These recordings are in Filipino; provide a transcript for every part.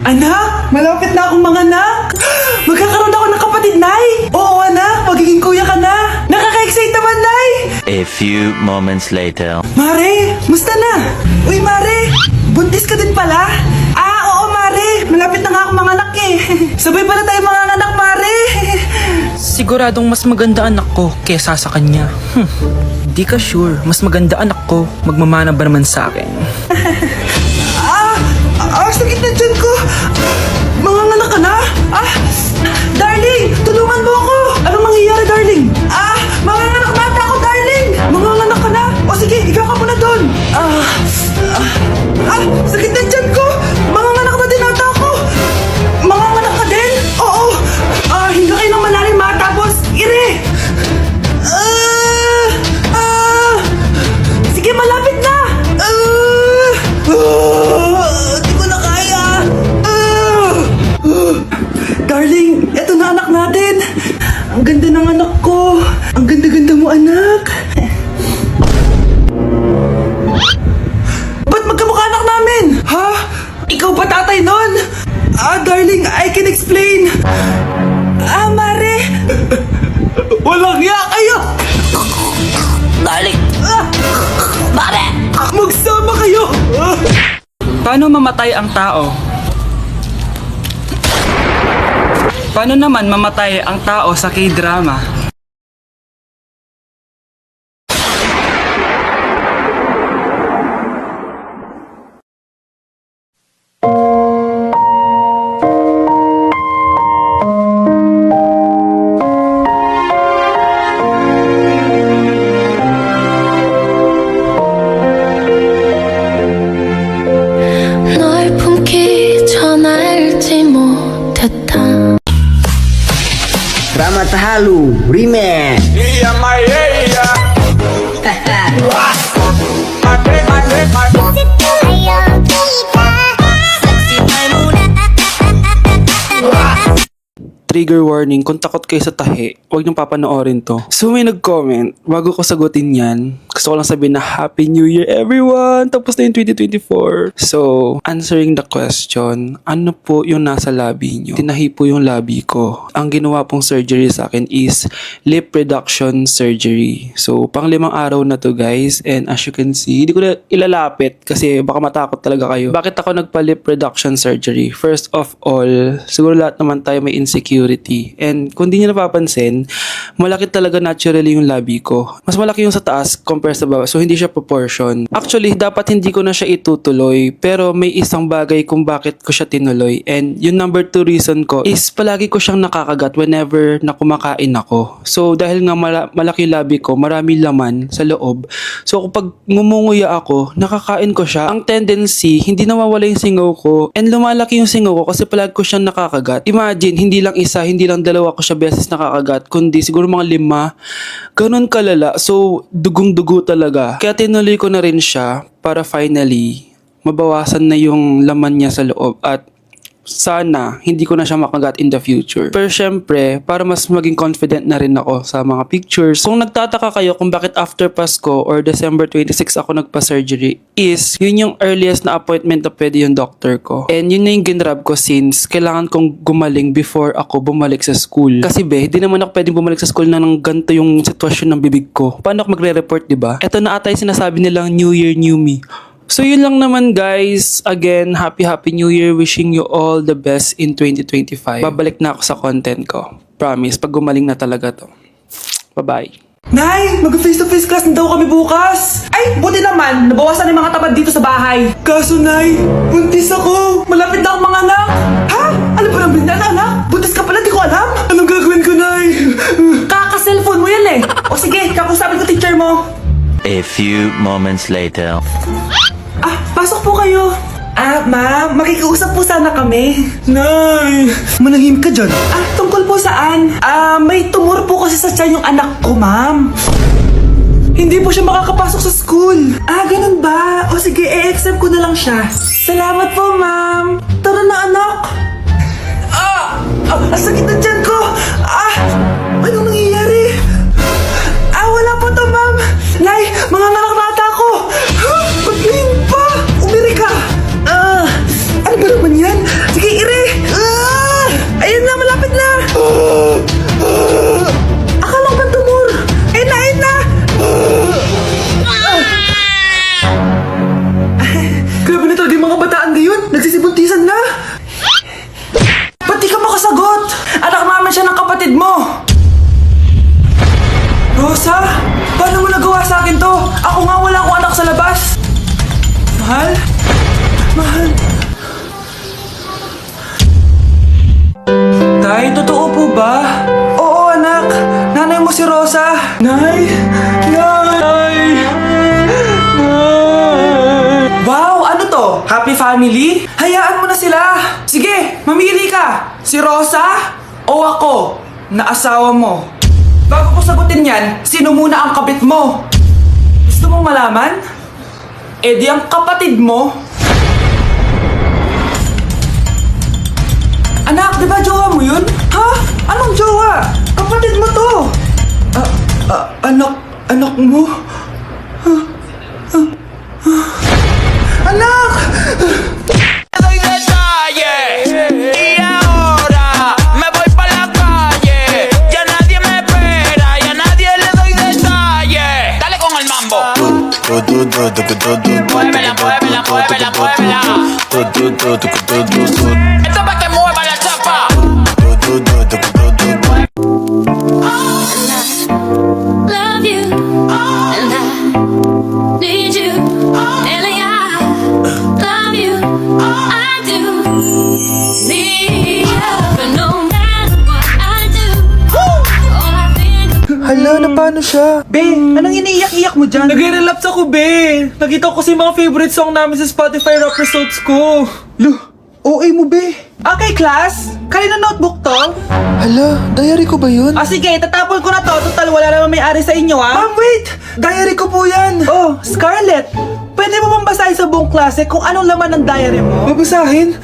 Anak, malapit na akong manganak. Magkakaroon ako ng kapatid, Nay. Oo, anak, magiging kuya ka na. Nakaka-excite naman, Nay. A few moments later. Mare, musta na? Uy, Mare, buntis ka din pala? Oo, Mare, malapit na nga akong manganak eh. Sabay pala tayo manganak, Mare. Siguradong mas maganda anak ko kesa sa kanya. Di ka sure, mas maganda anak ko, magmamana ba naman sa akin? Sakit na dyan ko. Manganganak ka na? Darling, tulungan mo ako. Anong mangyayari, darling? Manganganak na ata ako, darling. Manganganak ka na? O sige, ikaw ka muna doon. Sakit na dyan ko. Manganganak na din ata ako. Manganganak ka din? Oo. Hinga kayo ng malalim, ha? Tapos, ire. Sige, malapit na. Di ko na kaya. Darling, eto na anak natin. Ang ganda ng anak ko. Ang ganda-ganda mo, anak. Ba't magkamukha anak namin? Ha? Ikaw ba tatay nun? Darling, I can explain. Mare. Walang hiya kayo. Darling! Mare. Magsama kayo. Paano mamatay ang tao? Paano naman mamatay ang tao sa K-drama? 널 품기 전 알지 못했다. Ramat Halu Remix. Trigger warning, kung takot kayo sa tahi, huwag niyong papanoorin to. So may nag-comment, bago ko sagutin yan, gusto ko lang sabihin na Happy New Year everyone! Tapos na yung 2024. So, answering the question, ano po yung nasa labi niyo? Tinahi po yung labi ko. Ang ginawa pong surgery sa akin is lip reduction surgery. So, pang 5 araw na to guys, and as you can see, hindi ko na ilalapit kasi baka matakot talaga kayo. Bakit ako nagpa-lip reduction surgery? First of all, siguro lahat naman tayo may insecurity. And kung di nyo napapansin, malaki talaga naturally yung labi ko. Mas malaki yung sa taas compare sa baba. So hindi siya proportion. Actually, dapat hindi ko na siya itutuloy. Pero may isang bagay kung bakit ko siya tinuloy. And yung number 2 reason ko is palagi ko siyang nakakagat whenever na kumakain ako. So dahil nga malaki yung labi ko, marami laman sa loob. So kapag ngumunguya ako, nakakain ko siya. Ang tendency, hindi nawawala yung singaw ko. And lumalaki yung singaw ko kasi palagi ko siyang nakakagat. Imagine, hindi lang isa, hindi lang dalawa ko siya beses nakakagat, kundi siguro mga 5. Ganun kalala. So, dugong-dugo talaga. Kaya tinuloy ko na rin siya para finally mabawasan na yung laman niya sa loob at sana hindi ko na siya makagat in the future. Pero syempre, para mas maging confident na rin ako sa mga pictures. Kung nagtataka kayo kung bakit after Pasko or December 26 ako nagpa-surgery is yun yung earliest na appointment na pwede yung doctor ko. And yun na yung ginrab ko since kailangan kong gumaling before ako bumalik sa school. Kasi hindi naman ako pwedeng bumalik sa school na nang ganito yung sitwasyon ng bibig ko. Paano ako magre-report, diba? Ito na ata yung sinasabi nilang New Year, New Me. So yun lang naman guys. Again, happy New Year. Wishing you all the best in 2025. Babalik na ako sa content ko. Promise, pag gumaling na talaga to. Bye-bye. Nay, mag-face-to-face class na daw kami bukas. Ay, buti naman. Nabawasan yung mga tamad dito sa bahay. Kaso, Nay, buntis ako. Malapit na akong manganak. Ha? Ano ba naman yan, anak? Buntis ka pala, di ko alam. Anong gagawin ko, Nay? Kaka-cellphone mo yan eh. O sige, kakusapin ko teacher mo. A few moments later. Pasok po kayo. Ma'am, makikiusap po sana kami. Nay, manahimik ka dyan. Tungkol po saan? May tumor po kasi sa tiyan yung anak ko, ma'am. Hindi po siya makakapasok sa school. Ganun ba? O sige, i-accept ko na lang siya. Salamat po, ma'am. Tara na, anak. Ang sakit na tiyan ko. Anong nangyayari? Wala po to, ma'am. Nay, mga nganak na ata ako. Pagling pa. Umiri ka. Ano ba naman yan? Sige, Ba't di ka makasagot? Anak naman siya ng kapatid mo. Rosa, paano mo nagawa sa akin to? Ako nga wala akong anak sa labas. Mahal? Mahal? Tay, totoo po ba? Oo, anak. Nanay mo si Rosa. Nay! Nay! Wow, ano to? Happy family? Hayaan mo na sila. Sige, mamili ka. Si Rosa o ako na asawa mo? Bago ko sagutin yan, sino muna ang kabit mo? Gusto mong malaman? Eh di ang kapatid mo. Anak, di ba jowa mo yun? Ha? Anong jowa? Kapatid mo to. Anak mo? Anak! Doy detalles y ahora me voy pa la calle. Ya nadie me espera, ya nadie le doy detalles. Dale con el mambo. Muévela, muévela, muévela, muévela. Esto pa' que mueva la chapa. Love you, and I need you, and I love you, I do need you, but no matter what I do, all I think Hala, na paano siya? Be, anong iniiyak-iyak mo dyan? Nagre-relapse ako, Be. Nakita ko kasi mga favorite song namin sa Spotify rap results ko. OA mo, Be. Okay, class. Kanina notebook to? Hala, diary ko ba yun? Sige, tatapon ko na to. Total, wala naman may-ari sa inyo, ah. Ma'am, wait! Diary ko po yan. Oh, Scarlett. Pwede mo bang basahin sa buong klase kung anong laman ng diary mo? Babasahin?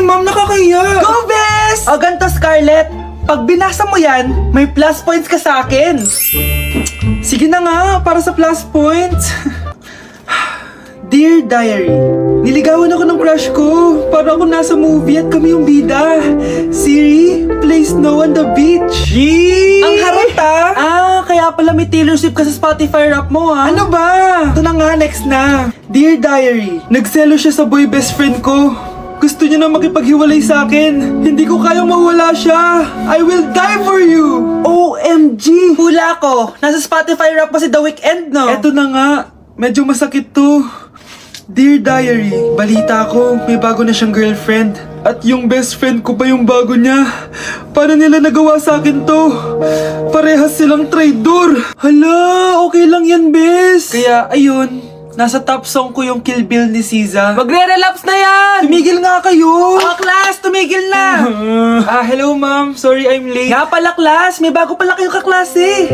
Ma'am, nakakaya. Go, Bes! O, ganito, Scarlett. Pag binasa mo yan, may plus points ka sa akin. Sige na nga, para sa plus points. Dear Diary, niligawan ako ng crush ko. Para ako nasa movie at kami yung bida. Siri, play Snow on the Beach. Yee! Ang harot ah! Kaya pala may Taylor Swift ka sa Spotify rap mo ha? Ano ba? Ito na nga, next na. Dear Diary, nagselo siya sa boy best friend ko. Gusto niya na makipaghiwalay sa akin. Hindi ko kayang mawala siya. I will die for you. OMG! Hula ko. Nasa Spotify rap pa si The Weeknd, no? Eto na nga. Medyo masakit to. Dear Diary, balita ko, may bago na siyang girlfriend. At yung best friend ko pa yung bago niya. Paano nila nagawa sa akin to? Parehas silang traitor. Hala, okay lang yan, bes. Kaya, ayun, nasa top song ko yung Kill Bill ni SZA. Magre-relapse na yan! Tumigil nga kayo! Class, tumigil na! Hello ma'am, sorry I'm late. Nga pala, class, may bago pala kayong kaklase.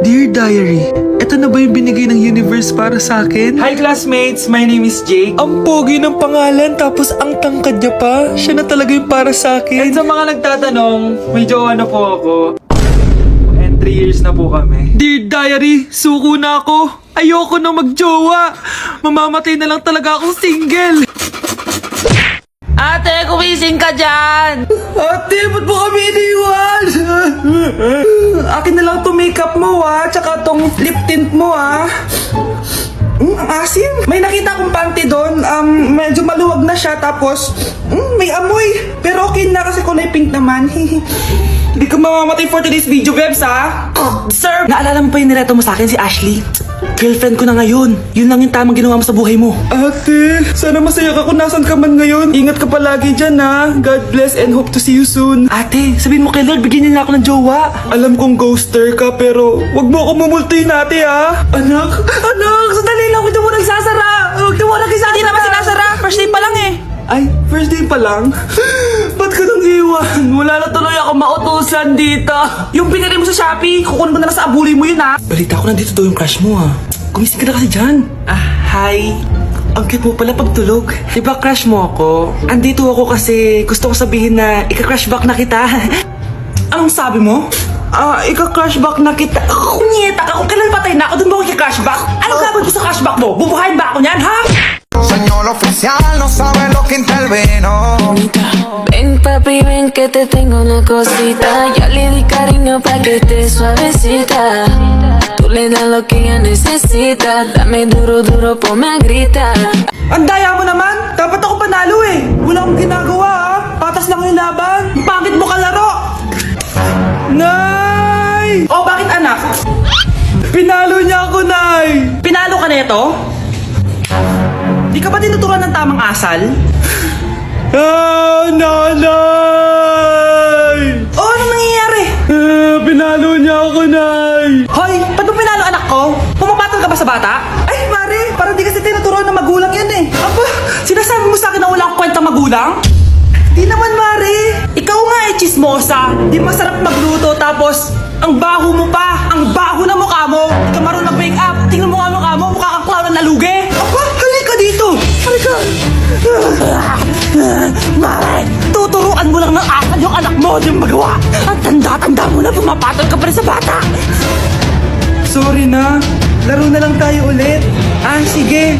Dear Diary, eto na ba yung binigay ng universe para sa akin? Hi classmates, my name is Jake. Ang pogi ng pangalan tapos ang tangkad niya pa. Siya na talaga yung para sa akin. And sa mga nagtatanong, may jowa na po ako. And 3 years na po kami. Dear Diary, suko na ako. Ayoko na magjowa. Mamamatay na lang talaga akong single. Ate, kumising ka dyan. Ate, ba't mo kami iniwan? Akin na lang to makeup mo tsaka tong lip tint mo ang asim. May nakita akong panty doon, medyo maluwag na siya tapos may amoy. Pero okay na kasi kulay pink naman. Hindi ka mamamatay for today's video, Bebs Sir! Naalala mo pa yung nireto mo sa akin si Ashley? Girlfriend ko na ngayon. Yun lang yung tamang ginawa mo sa buhay mo. Ate, sana masaya ka kung nasan ka man ngayon. Ingat ka palagi dyan God bless and hope to see you soon. Ate, sabihin mo kay Lord, bigyan niya na ako ng jowa. Alam kong ghoster ka pero wag mo ako mumultuin ate Anak, sandali lang. Huwag mo nagsasara. Huwag mo nagsasara. Hindi naman sinasara. First day pa lang eh. Ay, first day pa lang? Ba't ka nang iwan? Wala na tuloy ako mautusan dito. Yung pinili mo sa Shopee, kukunin ko na lang sa abuli mo yun Balita ko nandito daw yung crush mo Gumising ka na kasi dyan. Hi. Ang cute mo pala pagtulog. Diba crush mo ako? Andito ako kasi gusto ko sabihin na ika-crush back na kita. Anong sabi mo? Ika-crush back na kita. Kunyeta ka, kung kailan patay na ako, dun ba ako ika-crush back? Anong gagawin ko sa crush back mo? Bubuhayin ba ako niyan, ha? Señor oficial, no sabe lo que intervino. ven papi, ven que te tengo una cosita. Ya le di cariño pa' que esté suavecita. Tú le das lo que ella necesita. Dame duro, duro, ponme a gritar. Ang daya mo naman! Dapat ako panalo Wala akong ginagawa ha. Patas lang yung laban. Pangit mo kalaro. Nay! Oh, bakit anak? Pinalo niya ako, Nay. Pinalo ka neto? Di ka ba tinuturuan ng tamang asal? Nanay! Oh, ano nangyayari? Pinalo niya ako, Nay. Hoy, ba't mo pinalo anak ko? Pumapatol ka ba sa bata? Ay, Mare, parang di kasi tinuturuan ng magulang yan eh. Aba, sinasabi mo sa akin na wala akong kwentang magulang? Di naman, Mare. Ikaw nga eh, chismosa. Di masarap magluto tapos ang baho mo pa. Ang baho na mukha mo. Di ka marunong make up. Tingnan mo nga mukha mo. Mukha kang clown na nalugi. Aba, halika dito. Halika. Mare, tuturuan mo lang ng asal yung anak mo. Di mo magawa. Ang tanda-tanda mo na pumapatol ka pa rin sa bata. Sorry na. Laro na lang tayo ulit. Ah, sige.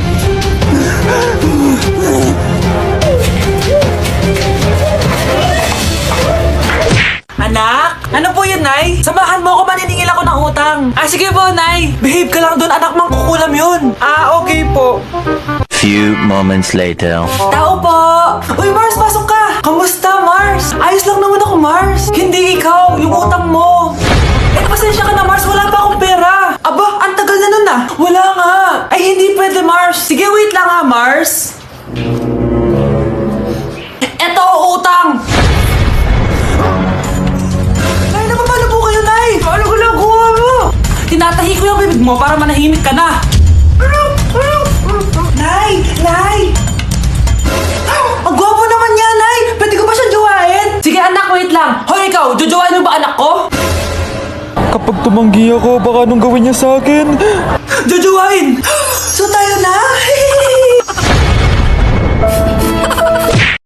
Anak? Ano po yun, Nay? Samahan mo ako, maniningil ako ng utang. Ah, sige po, Nay. Behave ka lang doon, anak, mangkukulam yun. Ah, okay po. Few moments later. Tao po! Uy, Mars, pasok ka! Kamusta, Mars? Ayos lang naman ako, Mars. Hindi ikaw, yung utang mo. Eh, pasensya ka na, Mars. Wala pa akong pera. Aba, ang tagal na nun ah. Wala nga. Ay, hindi pwede, Mars. Sige, wait lang ha, Mars. Eto, utang. Nay, napapalo po kayo, Nay. Ano ginagawa mo? Tinatahi ko yung bibig mo para manahimik ka na. Nay! Nay! Ang gwapo naman niya, Nay! Pwede ko ba siyang jowain? Sige anak, wait lang. Hoy ikaw, jojowain mo ba anak ko? Kapag tumanggi ako, baka anong gawin niya sa akin? Jojowain! So tayo na?